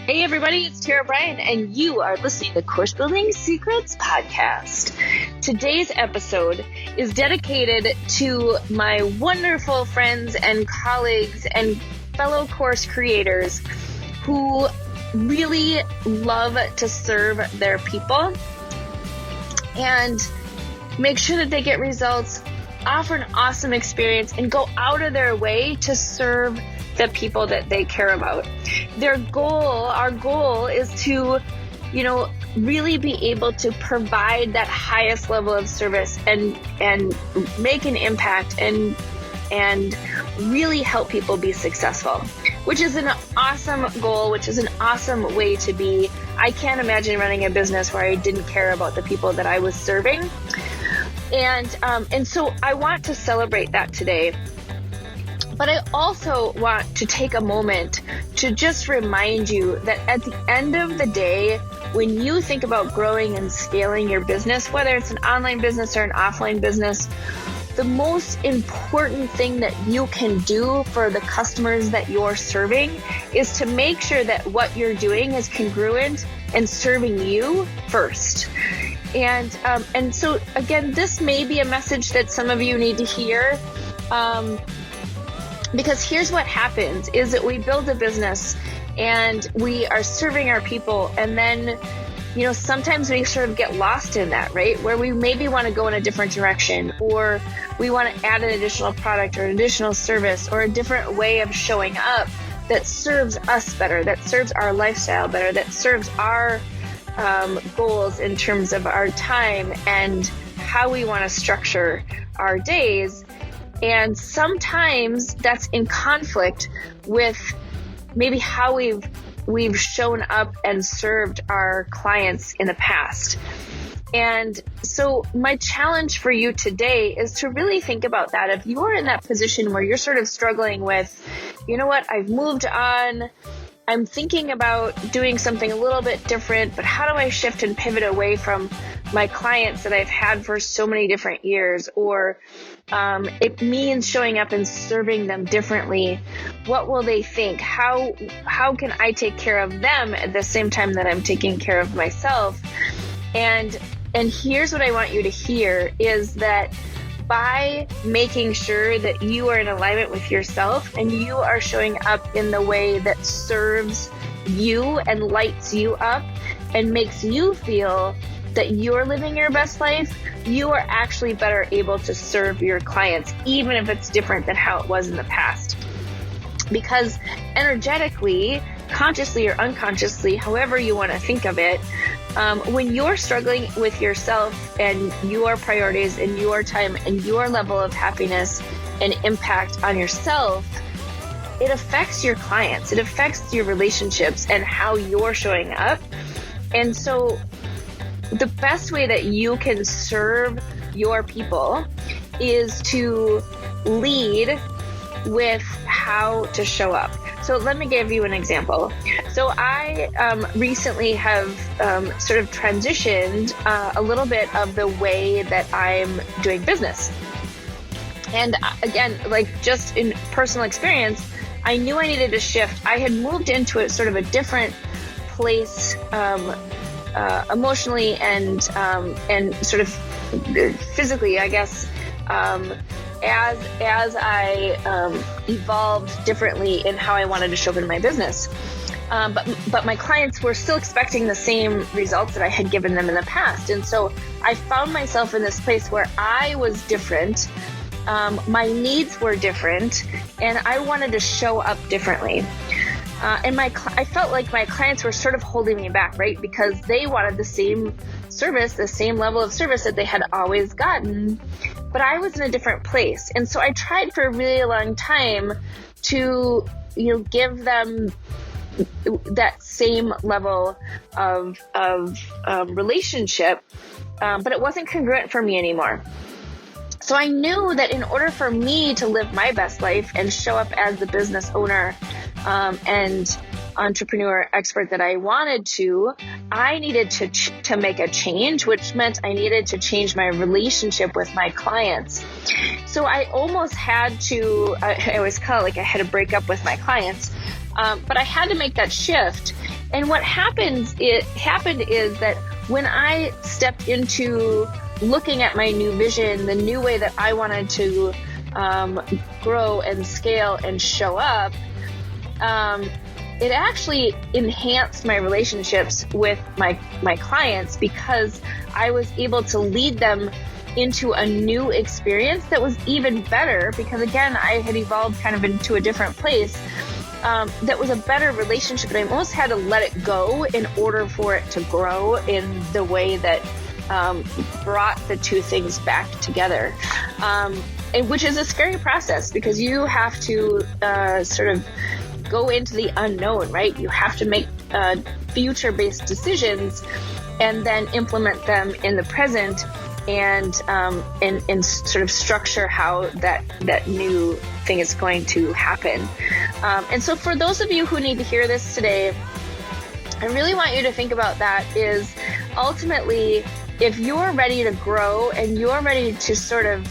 Hey everybody, it's Tara Bryan, and you are listening to the Course Building Secrets Podcast. Today's episode is dedicated to my wonderful friends and colleagues and fellow course creators who really love to serve their people and make sure that they get results, offer an awesome experience, and go out of their way to serve the people that they care about. Our goal is to, really be able to provide that highest level of service and make an impact and really help people be successful, which is an awesome goal, which is an awesome way to be. I can't imagine running a business where I didn't care about the people that I was serving. And so I want to celebrate that today. But I also want to take a moment to just remind you that at the end of the day, when you think about growing and scaling your business, whether it's an online business or an offline business, the most important thing that you can do for the customers that you're serving is to make sure that what you're doing is congruent and serving you first. And so again, this may be a message that some of you need to hear. Because here's what happens is that we build a business and we are serving our people, and then, sometimes we sort of get lost in that, right? Where we maybe want to go in a different direction, or we want to add an additional product or an additional service or a different way of showing up that serves us better, that serves our lifestyle better, that serves our goals in terms of our time and how we want to structure our days. And sometimes that's in conflict with maybe how we've shown up and served our clients in the past. And so my challenge for you today is to really think about that. If you are in that position where you're sort of struggling with, I've moved on, I'm thinking about doing something a little bit different, but how do I shift and pivot away from my clients that I've had for so many different years? Or it means showing up and serving them differently. What will they think? How can I take care of them at the same time that I'm taking care of myself? And here's what I want you to hear is that by making sure that you are in alignment with yourself and you are showing up in the way that serves you and lights you up and makes you feel that you're living your best life, you are actually better able to serve your clients, even if it's different than how it was in the past. Because energetically, consciously or unconsciously, however you want to think of it, when you're struggling with yourself and your priorities and your time and your level of happiness and impact on yourself, it affects your clients, it affects your relationships and how you're showing up. And so the best way that you can serve your people is to lead with how to show up. So let me give you an example. So I recently have sort of transitioned a little bit of the way that I'm doing business. And again, just in personal experience, I knew I needed to shift. I had moved into a sort of a different place emotionally and sort of physically, I guess, as I evolved differently in how I wanted to show up in my business. But my clients were still expecting the same results that I had given them in the past. And so I found myself in this place where I was different, my needs were different, and I wanted to show up differently. And I felt like my clients were sort of holding me back, right? Because they wanted the same service, the same level of service that they had always gotten, but I was in a different place. And so I tried for a really long time to, give them that same level of relationship, but it wasn't congruent for me anymore. So I knew that in order for me to live my best life and show up as the business owner and entrepreneur expert that I wanted to, I needed to make a change, which meant I needed to change my relationship with my clients. So I almost had to, I always call it like I had to break up with my clients. But I had to make that shift. And what happened is that when I stepped into looking at my new vision, the new way that I wanted to grow and scale and show up, it actually enhanced my relationships with my clients, because I was able to lead them into a new experience that was even better, because again, I had evolved kind of into a different place. That was a better relationship, and I almost had to let it go in order for it to grow in the way that brought the two things back together. And which is a scary process, because you have to sort of go into the unknown, right? You have to make future-based decisions and then implement them in the present, and sort of structure how that new thing is going to happen. And so for those of you who need to hear this today, I really want you to think about that. Is ultimately, if you're ready to grow and you're ready to sort of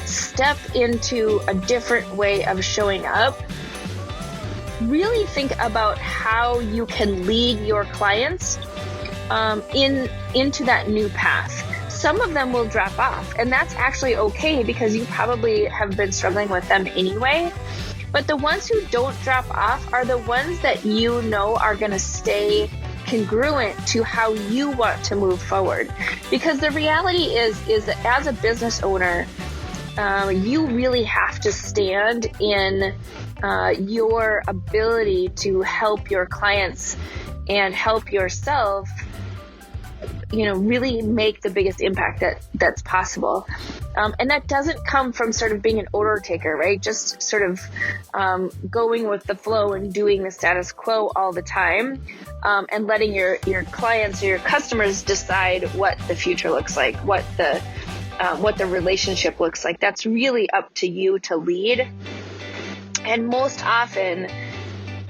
step into a different way of showing up, really think about how you can lead your clients into that new path. Some of them will drop off, and that's actually okay, because you probably have been struggling with them anyway. But the ones who don't drop off are the ones that you know are going to stay congruent to how you want to move forward. Because the reality is that as a business owner, you really have to stand in your ability to help your clients and help yourself, really make the biggest impact that's possible. And that doesn't come from sort of being an order taker, right? Just sort of going with the flow and doing the status quo all the time, and letting your clients or your customers decide what the future looks like, what the relationship looks like. That's really up to you to lead. And most often,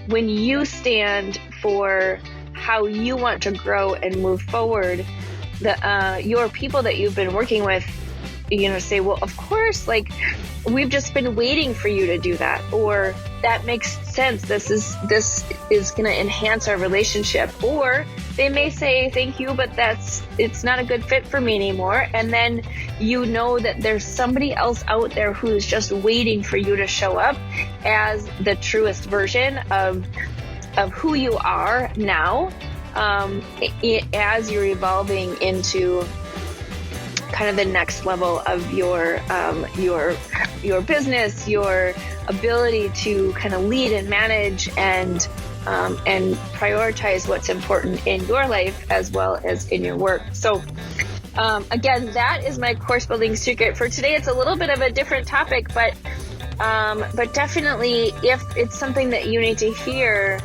when you stand for how you want to grow and move forward, your people that you've been working with, say, well, of course, like, we've just been waiting for you to do that, or that makes sense. This is going to enhance our relationship. Or they may say, thank you, but it's not a good fit for me anymore. And then you know that there's somebody else out there who's just waiting for you to show up as the truest version of who you are now, as you're evolving into kind of the next level of your business, your ability to kind of lead and manage and prioritize what's important in your life as well as in your work. So again, that is my course building secret for today. It's a little bit of a different topic, but definitely, if it's something that you need to hear,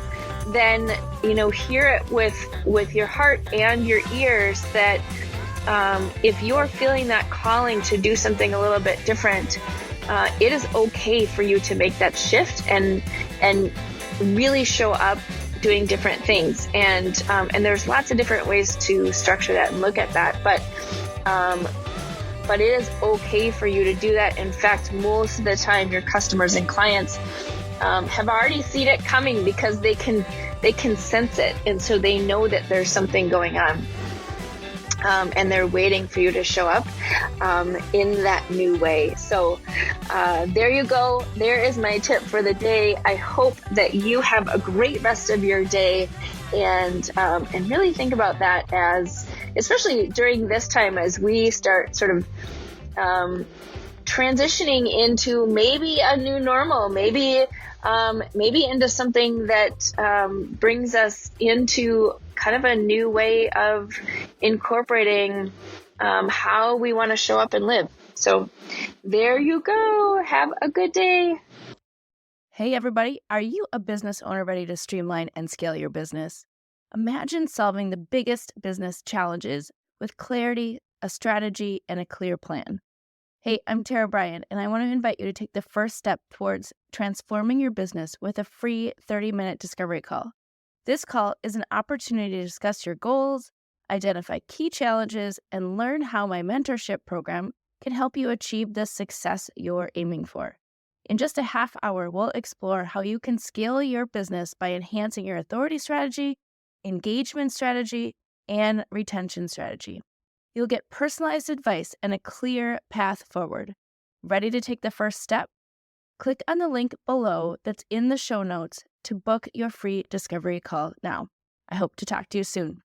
then hear it with your heart and your ears, that if you're feeling that calling to do something a little bit different, it is okay for you to make that shift and really show up doing different things. And there's lots of different ways to structure that and look at that. But it is okay for you to do that. In fact, most of the time, your customers and clients have already seen it coming, because they can sense it, and so they know that there's something going on, and they're waiting for you to show up in that new way. So there you go. There is my tip for the day. I hope that you have a great rest of your day, and really think about that, as especially during this time, as we start sort of transitioning into maybe a new normal, maybe into something that brings us into kind of a new way of incorporating how we want to show up and live. So there you go. Have a good day. Hey everybody, are you a business owner ready to streamline and scale your business? Imagine solving the biggest business challenges with clarity, a strategy, and a clear plan. Hey, I'm Tara Bryan, and I want to invite you to take the first step towards transforming your business with a free 30-minute discovery call. This call is an opportunity to discuss your goals, identify key challenges, and learn how my mentorship program can help you achieve the success you're aiming for. In just a half hour, we'll explore how you can scale your business by enhancing your authority strategy, engagement strategy, and retention strategy. You'll get personalized advice and a clear path forward. Ready to take the first step? Click on the link below that's in the show notes to book your free discovery call now. I hope to talk to you soon.